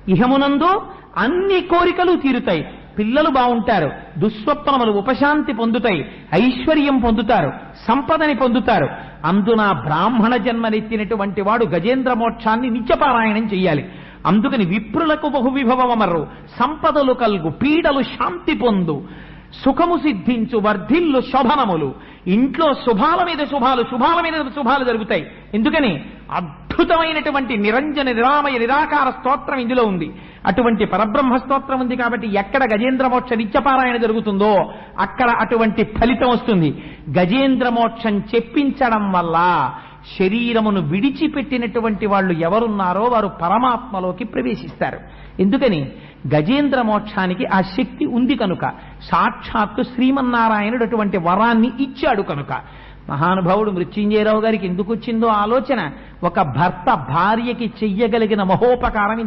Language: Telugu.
ఇహమునందు అన్ని కోరికలు తీరుతాయి, పిల్లలు బాగుంటారు, దుస్వప్నములు ఉపశాంతి పొందుతాయి, ఐశ్వర్యం పొందుతారు, సంపదని పొందుతారు. అందున బ్రాహ్మణ జన్మనెత్తినటువంటి వాడు గజేంద్ర మోక్షాన్ని నిత్యపారాయణం చెయ్యాలి. అందుకని విప్రులకు బహువిభవమరు, సంపదలు కల్గు, పీడలు శాంతి పొందు, సుఖము సిద్ధించు, వర్ధిల్లు శోభనములు. ఇంట్లో శుభాల మీద శుభాలు, శుభాల మీద శుభాలు జరుగుతాయి. ఎందుకని అద్భుతమైనటువంటి నిరంజన నిరామయ నిరాకార స్తోత్రం ఇందులో ఉంది. అటువంటి పరబ్రహ్మ స్తోత్రం ఉంది కాబట్టి ఎక్కడ గజేంద్ర మోక్ష నిత్యపారాయణ జరుగుతుందో అక్కడ అటువంటి ఫలితం వస్తుంది. గజేంద్ర మోక్షం చెప్పించడం వల్ల శరీరమును విడిచిపెట్టినటువంటి వాళ్ళు ఎవరున్నారో వారు పరమాత్మలోకి ప్రవేశిస్తారు. ఎందుకని గజేంద్ర మోక్షానికి ఆ శక్తి ఉంది కనుక, సాక్షాత్తు శ్రీమన్నారాయణుడు అటువంటి వరాన్ని ఇచ్చాడు కనుక. మహానుభావుడు మృత్యుంజయరావు గారికి ఎందుకు వచ్చిందో ఆలోచన, ఒక భర్త భార్యకి చెయ్యగలిగిన మహోపకారం